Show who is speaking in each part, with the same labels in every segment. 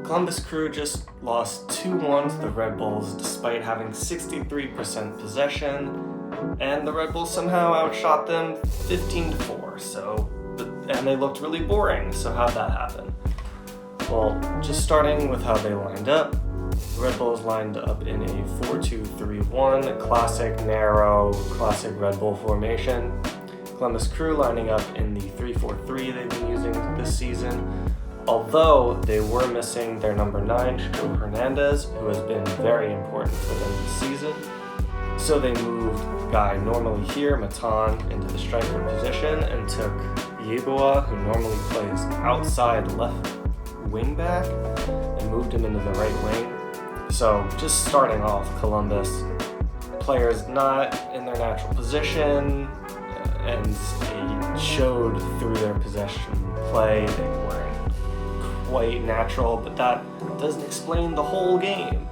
Speaker 1: Columbus Crew just lost 2-1 to the Red Bulls despite having 63% possession, and the Red Bulls somehow outshot them 15-4. And they looked really boring, so how'd that happen? Well, just starting with how they lined up, the Red Bulls lined up in a 4-2-3-1, classic narrow, classic Red Bull formation. Columbus Crew lining up in the 3-4-3 they've been using this season, although they were missing their number 9, Chico Hernandez, who has been very important for them this season. So they moved guy normally here, Matan, into the striker position and took Yeboah, who normally plays outside left wing back, and moved him into the right wing. So just starting off, Columbus, players not in their natural position, and they showed through their possession play. They weren't quite natural, but that doesn't explain the whole game.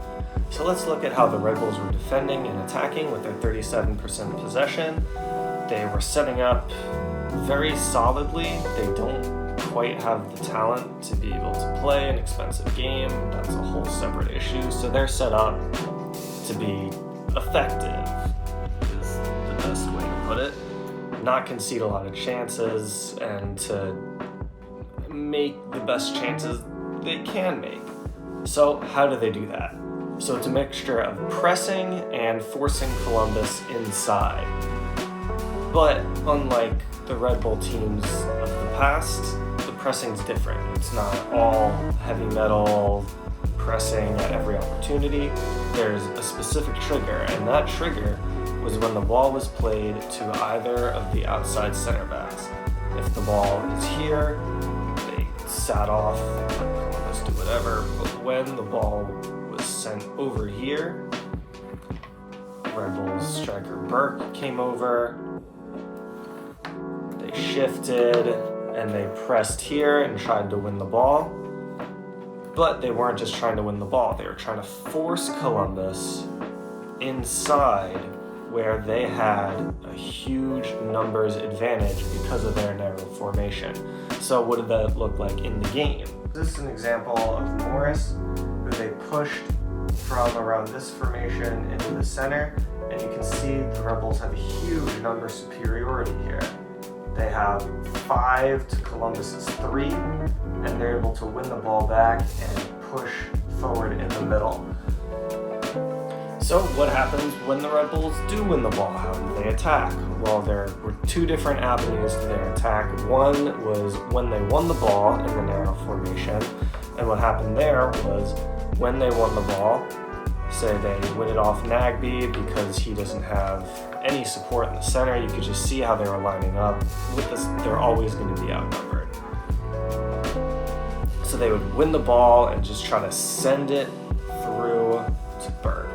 Speaker 1: So let's look at how the Red Bulls were defending and attacking with their 37% possession. They were setting up very solidly. They don't quite have the talent to be able to play an expensive game. That's a whole separate issue. So they're set up to be effective, is the best way to put it. Not concede a lot of chances and to make the best chances they can make. So how do they do that? So it's a mixture of pressing and forcing Columbus inside. But unlike the Red Bull teams of the past, the pressing's different. It's not all heavy metal pressing at every opportunity. There's a specific trigger, and that trigger was when the ball was played to either of the outside center backs. If the ball is here, they sat off, let Columbus do whatever, but when the ball was sent over here, Red Bulls striker Burke came over, they shifted, and they pressed here and tried to win the ball. But they weren't just trying to win the ball, they were trying to force Columbus inside where they had a huge numbers advantage because of their narrow formation. So what did that look like in the game? This is an example of Morris, who they pushed from around this formation into the center, and you can see the Rebels have a huge number superiority here. They have 5 to Columbus's 3, and they're able to win the ball back and push forward in the middle. So what happens when the Red Bulls do win the ball? How do they attack? Well, there were 2 different avenues to their attack. One was when they won the ball in the narrow formation, and what happened there was when they won the ball, say they win it off Nagby because he doesn't have any support in the center, you could just see how they were lining up. With this, they're always going to be outnumbered. So they would win the ball and just try to send it through to Burke.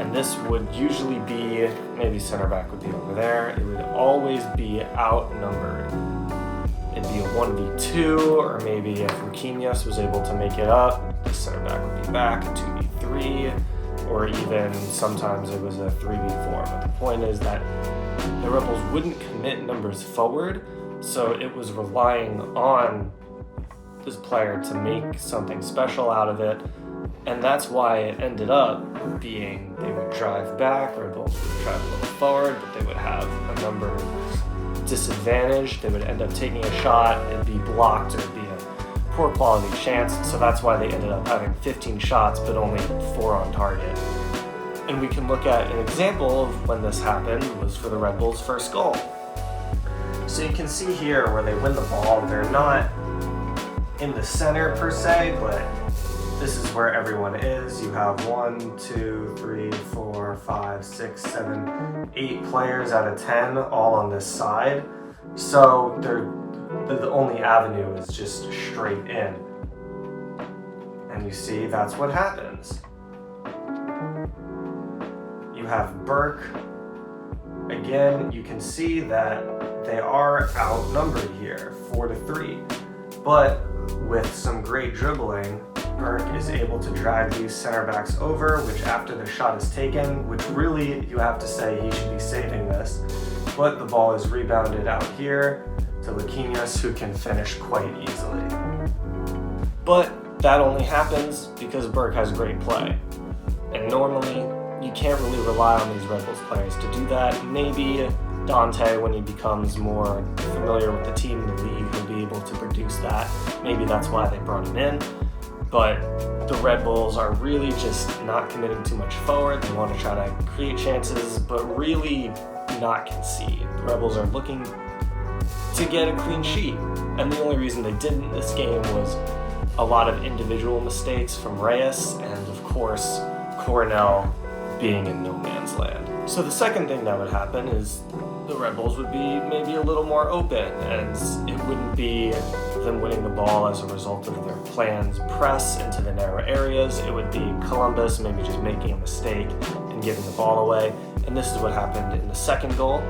Speaker 1: And this would usually be, maybe center back would be over there, it would always be outnumbered. It'd be a 1v2, or maybe if Ruquinhas was able to make it up, the center back would be back, a 2v3, or even sometimes it was a 3v4. But the point is that the Rebels wouldn't commit numbers forward, so it was relying on this player to make something special out of it. And that's why it ended up being they would drive back, Red Bulls would drive a little forward, but they would have a number of disadvantage. They would end up taking a shot, it'd be blocked, or it'd be a poor quality chance. So that's why they ended up having 15 shots, but only 4 on target. And we can look at an example of when this happened was for the Red Bulls' first goal. So you can see here where they win the ball, they're not in the center per se, but this is where everyone is. You have 1, 2, 3, 4, 5, 6, 7, 8 players out of 10 all on this side. So the only avenue is just straight in. And you see, that's what happens. You have Burke. Again, you can see that they are outnumbered here, 4-3. But with some great dribbling, Burke is able to drag these center backs over, which after the shot is taken, which really you have to say he should be saving this, but the ball is rebounded out here to Ruquinhas, who can finish quite easily. But that only happens because Burke has great play. And normally, you can't really rely on these Red Bulls players to do that. Maybe Dante, when he becomes more familiar with the team in the league, he'll be able to produce that. Maybe that's why they brought him in. But the Red Bulls are really just not committing too much forward. They want to try to create chances, but really not concede. The Red Bulls are looking to get a clean sheet. And the only reason they didn't this game was a lot of individual mistakes from Reyes and, of course, Cornell being in no man's land. So the second thing that would happen is the Red Bulls would be maybe a little more open, and it wouldn't be them winning the ball as a result of their planned press into the narrow areas. It would be Columbus maybe just making a mistake and giving the ball away, and this is what happened in the second goal.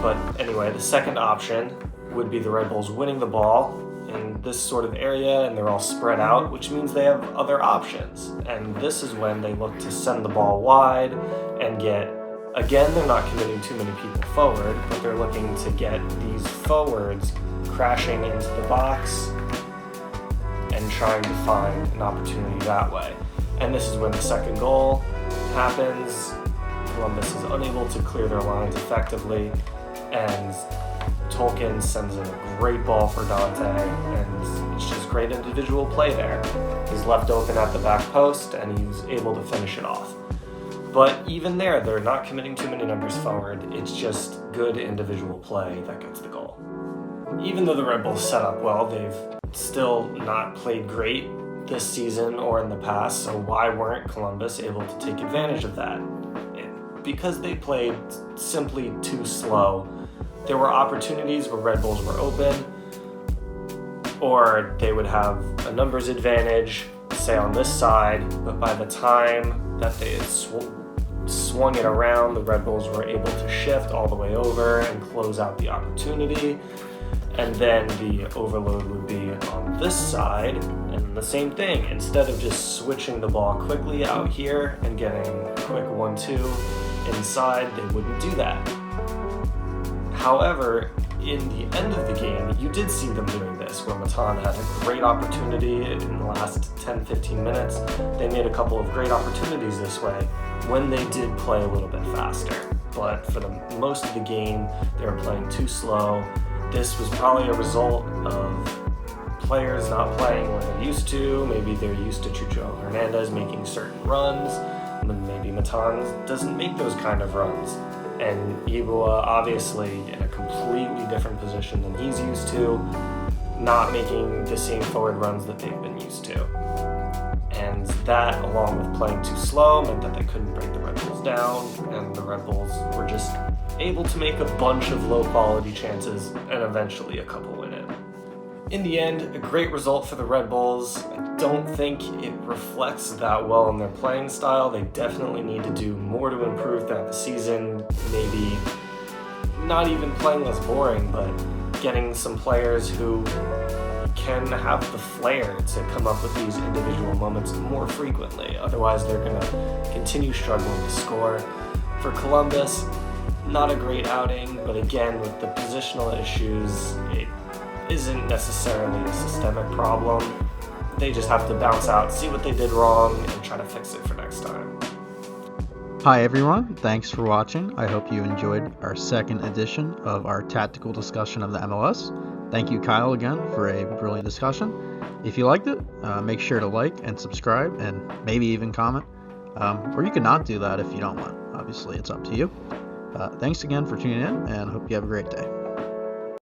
Speaker 1: But anyway, the second option would be the Red Bulls winning the ball in this sort of area, and they're all spread out, which means they have other options. And this is when they look to send the ball wide and again, they're not committing too many people forward, but they're looking to get these forwards crashing into the box and trying to find an opportunity that way. And this is when the second goal happens. Columbus is unable to clear their lines effectively, and Tolkien sends in a great ball for Dante, and it's just great individual play there. He's left open at the back post, and he was able to finish it off. But even there, they're not committing too many numbers forward. It's just good individual play that gets the goal. Even though the Red Bulls set up well, they've still not played great this season or in the past, so why weren't Columbus able to take advantage of that? Because they played simply too slow. There were opportunities where Red Bulls were open, or they would have a numbers advantage, say on this side, but by the time that they had swung it around, the Red Bulls were able to shift all the way over and close out the opportunity. And then the overload would be on this side, and the same thing. Instead of just switching the ball quickly out here and getting a quick 1-2 inside, they wouldn't do that. However, in the end of the game, you did see them doing this, where Matan had a great opportunity in the last 10-15 minutes. They made a couple of great opportunities this way when they did play a little bit faster. But for the most of the game, they were playing too slow. This was probably a result of players not playing where they're used to. Maybe they're used to Chucho Hernandez making certain runs. Maybe Matan doesn't make those kind of runs. And Yeboah, obviously in a completely different position than he's used to, not making the same forward runs that they've been used to. And that, along with playing too slow, meant that they couldn't break the Red Bulls down, and the Red Bulls were just able to make a bunch of low-quality chances, and eventually a couple win it. In the end, a great result for the Red Bulls. I don't think it reflects that well in their playing style. They definitely need to do more to improve throughout the season. Maybe not even playing less boring, but getting some players who can have the flair to come up with these individual moments more frequently. Otherwise, they're going to continue struggling to score. For Columbus, not a great outing, but again, with the positional issues, it isn't necessarily a systemic problem. They just have to bounce out, see what they did wrong, and try to fix it for next time.
Speaker 2: Hi everyone, thanks for watching. I hope you enjoyed our second edition of our tactical discussion of the MLS. Thank you, Kyle, again for a brilliant discussion. If you liked it, make sure to like and subscribe and maybe even comment. Or you can not do that if you don't want. Obviously, it's up to you. Thanks again for tuning in, and hope you have a great day.